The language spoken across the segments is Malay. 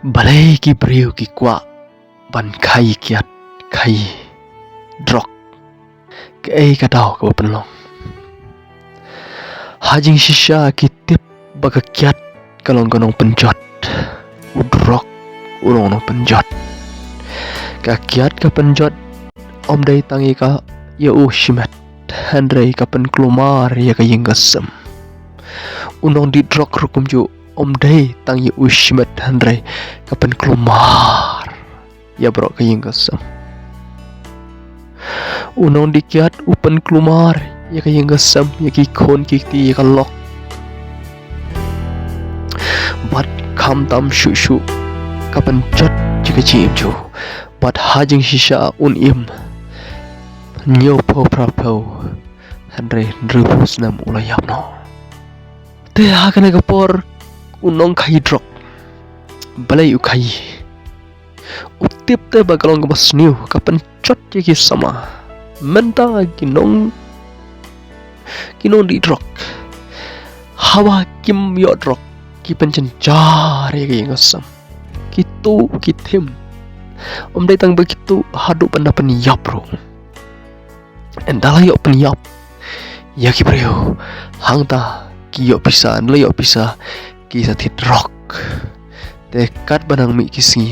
Balai ki briu ki kwa ban khai kiat khai drok ke ka dau ka penlong hajing shisha ki tip baka kiat kalong kanong penjot udrok urong penjot ka kiat ka penjot om dai tangi ka ya shimet handrai ka pen klumar ya ka yinggasam unong di drok rukum ju om dai tangi shimet handrai ka pen klumar ya bro ka yinggasam unong di kiat upen klumar ya ka yinggasam ya ki khon ki ti ya ka lok bat kham tam shu shu ka pen jot jika chim ju bat hajing shisha un im nyo po pra po handre drus nam ulayap no te ha kana ka por unong khai drok balai u khai utip te bagalong ka basniu ka pen chot ki sama menta kinong di drok hawa kim yo drok ki penchen jar ya yang asam kitu kitim om dai tang begitu hadu panda peniyap bro endala yo peniyap ya ki bro hangta ki yo bisa nle yo bisa ki sa thit drok te kat banang mi kisi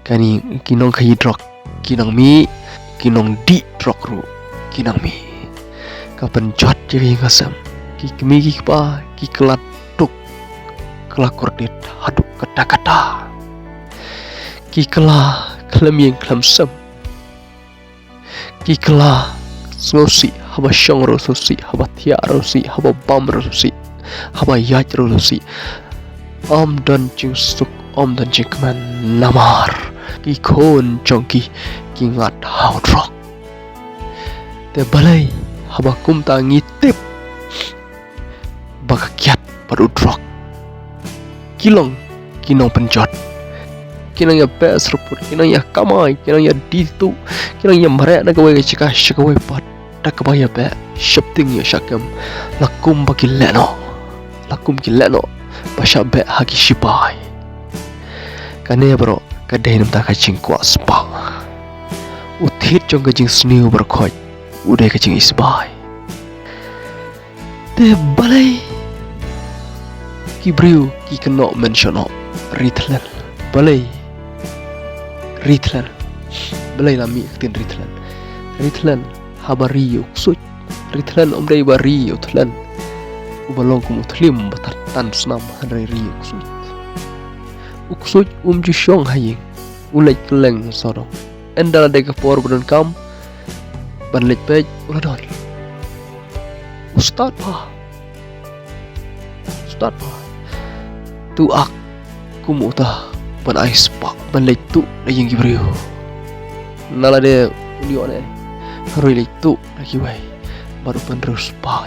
kani kinong khai drok kinong mi kinong di drok ru kinong mi ka penjot ya yang asam ki kemi ki pa ki kelat kela kordit haduk kata-kata ki kela kelam yang kelam sem ki kela sosi haba syong rososi haba tia rosi haba bam rosi haba yaj rosi om dan jing suk om dan jing keman namar ki khon jongki ki ngat hau drok te balai haba kum ta ngitip baka kiat baru drok kilong kinong penjot kinong ya bes ruput kinong ya kamai kinong ya ditu kinong ya marek na gawe chika shikawe pat tak kabaya be shapting ya shakam lakum bakileno pasha be haki shipai kane bro kadai nam ta ka chingkwa spa uthit jong ka jing sniu bro khoj udai ka jing isbai te balai ki briu ki keno mentiono ritlan balai lami tin ritlan habari uksut ritlan omdai bari utlan ubalong kum utlim batatan snam hanrai ri uksut ju shong haying ulai kleng soro endala de ka por budon kam ban lej pej uladon ustad pa tu ak kumuta ban ais pak ban leitu la yang gibriu nala de unione haroi leitu la kiwai baru penerus pa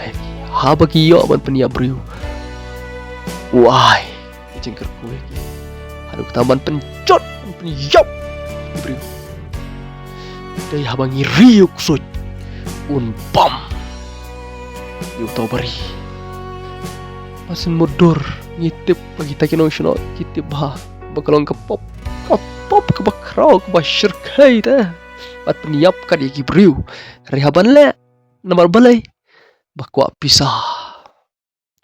ha bagi yo ban penia briu wai jengker kue ki haru tamban pencot penyap briu dai habangi riuk soj un bam yu tau bari pasin motor ngitip bagi takin ocean kitip bah bakalong ke pop ke bakrau ke basyirkai dah bat peniap ka di gibriu rehaban le nomor balai bakwa pisah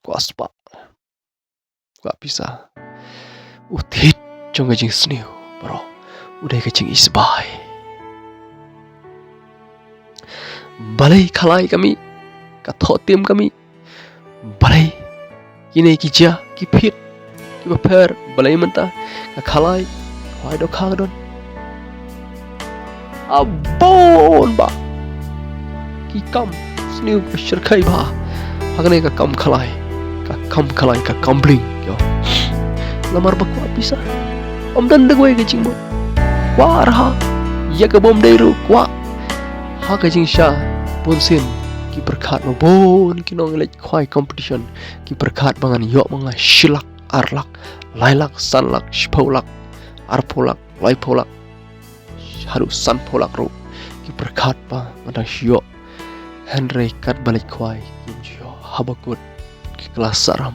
kwa spa kwa pisah uthit jong jing sniu bro udai ka jing isbai balai khalai kami ka thotim kami balai kini kijia kipit kibaper balai mentah ka khalai khoi do khang don abon ba ki kam sniu shirkai ba hagne ka kam khalai ka kambling yo lamar bakwa bisa om dan degwe ke jingbo wa raha ya ka bom dairu wa ha ka jing sha ponsin ki berkat no bon ki nong lek khoi competition ki berkat bangan yo manga shilak arlak lailak sanlak shpolak arpolak laipolak harus san polak ro ki berkat pa mata yo Henry kat balik khoi kim jo habakut ki kelas saram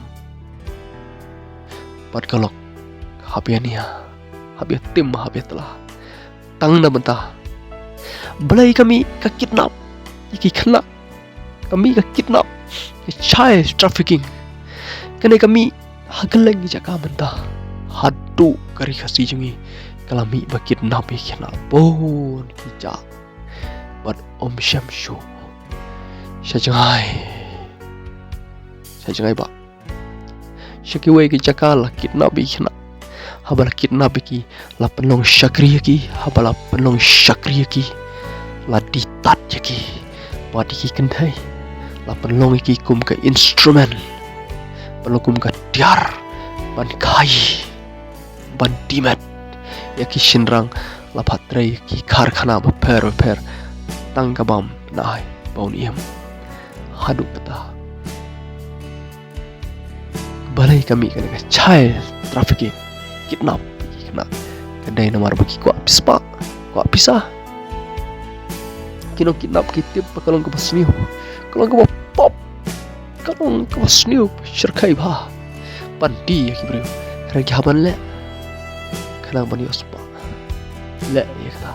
pat kalok hapiania habis tim habis telah tang na bentah belai kami ka kidnap iki kena kami ka kidnap child trafficking kene kami hageleng jaka bentah hadu kari kasi jungi kalami ba kidnap ikena pun kijak buat Om Syamsu Syajai ba Syakiwai ki jakala kidnap ikena habala kidnap iki la penong syakri ki habala penong syakri ki la ditat ki buat iki kendai la penong iki kum ke instrumen penong kum ke diar ban kai ban dimet yaki shinrang la phatrai ki karkhana ba per tangkabam nai bauniem hadu peta balai kami kena child trafficking kidnap kena kedai nomor bagi kuat pispa kuat pisah kino kidnap kitip pakalong ke pasniu kalong ke pop kalong ke pasniu syirkai bah pandi ya kibru ragi haban le kana bani ospa le ya kata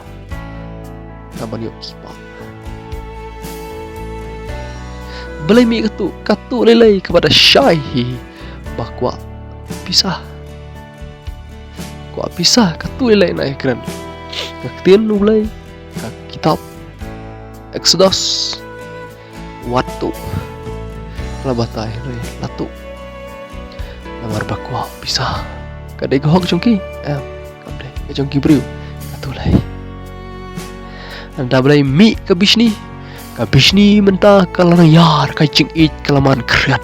kana bani ospa balai mi katu lelai kepada syaihi bahwa pisah kuat pisah katu lelai naik keren kaktian ulai kak kitab Exodus waktu labatai latu namar bakwa pisah kadai gahok jongki kamde jongki beriu katu lai anda balai mi kabishni mentah kalana yar kacing it kalaman kriat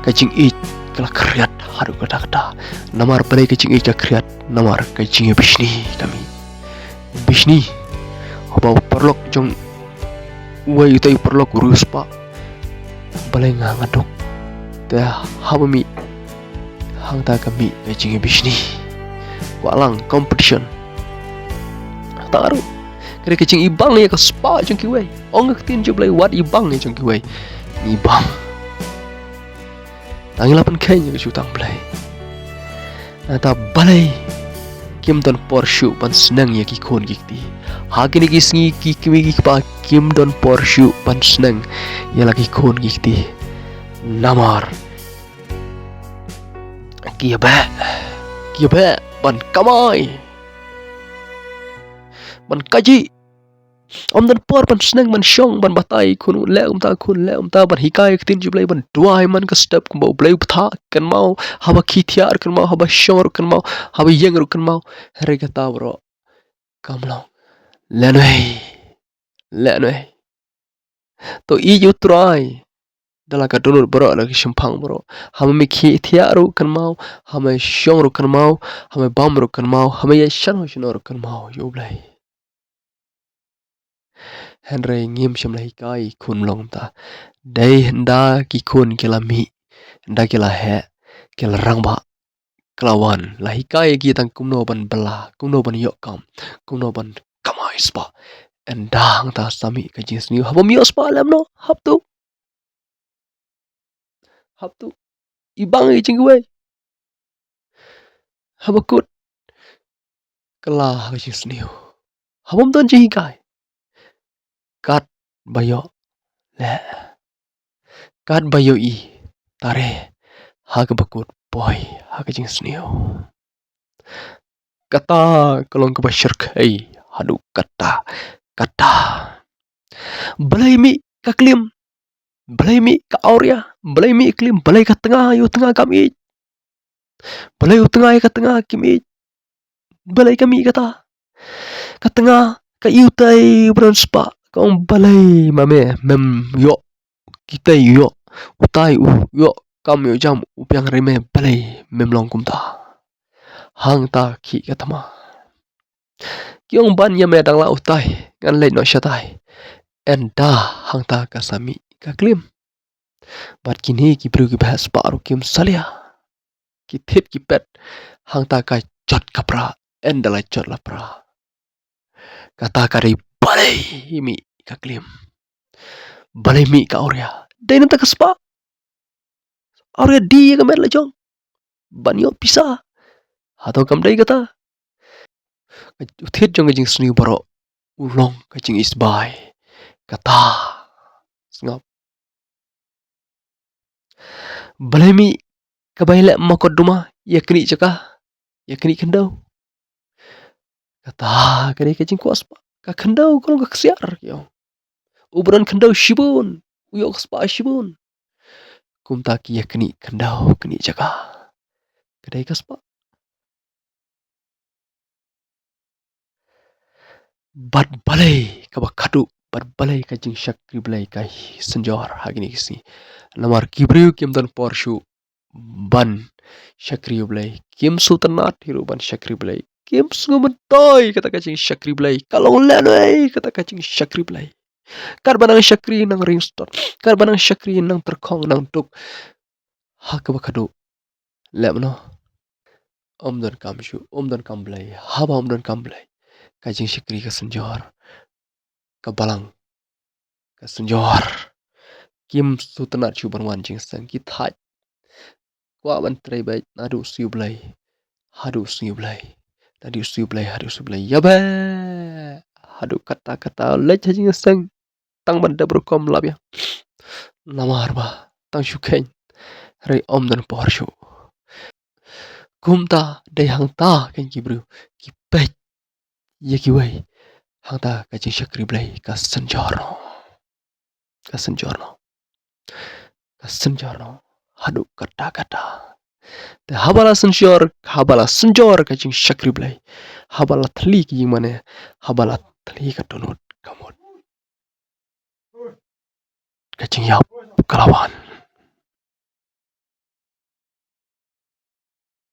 kacing it kala kriat haru kata namar balai kacing it ka kriat namar kacing bishni kami bishni haba perlok jong wai utai perlok urus pak balai ngadok teh haba mi hang ta kami kacing bishni walang competition taru kira kacing ibang ya ke spa jong kiwai ong tin jo blai wat ibang ya jong kiwai ibang tangi lapan kenya ke jutang blai nata balai kim don porshu ban senang ya ki kon gikti hagini kisngi ki kimi ki pa kim don porshu ban senang ya lagi kon gikti namar kia ba ban kamai ban kaji om dan por ban senang ban syong ban batai kun le ta ban hikai tin jublai ban duai man ka step kun bau blai ptha kan mau haba khithiar kan mau haba syong kan mau haba yeng kan mau re ka ta bro kamlo lenoi to i ju trai dala ka donor bro la ki shimpang bro hama mi khithiar kan mau hama syong kan mau hama bam kan mau hama ya shan kan mau yo blai Henry ngim sham lahi kai kun long ta dai nda ki kun kilami nda kila he kila rangba kelawan lahi kai ki tang kumno ban bela kumno ban yokam kumno ban kamai spa endang ta sami ka jins ni habam yo spa lam no hab tu ibang i chingwe habakut kala ka jins ni habam don chi kai kat bayo le kat bayo i tare hag bakut boy hag jings niyo kata kalong ke bashir kai hadu kata balai mi ka klim balai mi ka auria balai mi klim balai ka tengah yu tengah kami balai yu tengah ka tengah kimi balai kami kata ka tengah ka yu tai bron spa kong balai mame mem yo kita yo utai yo kam yo jam upiang reme balai mem long kum ta hang ta ki katama kyong ban ya me dang la utai ngan le no shatai enda hang ta kasami ka klim bat kini ki bru ki bahas paru kim salia ki thit ki pet hang ta ka chot kapra enda la chot la pra kata kari balai mi ka klim balai mi ka auria dai nanta ka spa auria di ka mer la jong banyo pisa Atau kam dai kata thiet jong kajing sni baro ulong kajing isbai kata ngap balemi kabaila makot duma yakni chaka yakni kendau kata kare kajing kuas pa ka kendau kolong ka ksiar yo ubran kendau shibun uyok spa shibun kumta ki yakni kendau kni chaka kadai kaspa bat balai kaba kadu bat balai kajing shakri balai kai senjor hagini kisi namar kibriu kim dan porshu ban shakri balai kim sultanat hiru ban shakri balai kim sungumatoy kata kajing shakri balai kalong lanoi kata kajing shakri balai kar banang shakri nang ringstot kar banang shakri nang terkong nang tuk hakaba kadu lemno om dan kam balai haba om dan kam balai kajing shakri ka senjor ka balang ka senjor kim sultanat chu banwan jing sang ki thai kwa ban trai bai nadu siu balai hadu siu balai nadu siu balai hadu siu balai yabe hadu kata kata lech jing sang tang ban da berkom labya namar ba tang shukain rai om dan porshu kumta dai hang ta kan kibru ki pet ye ki wai hang ta ka jing shakri balai ka senjor ka senjor hadu kata kata te habala senjor ka jing shakri balai habala thli ki mane habala thli ka donut kamot ka jing yap kalawan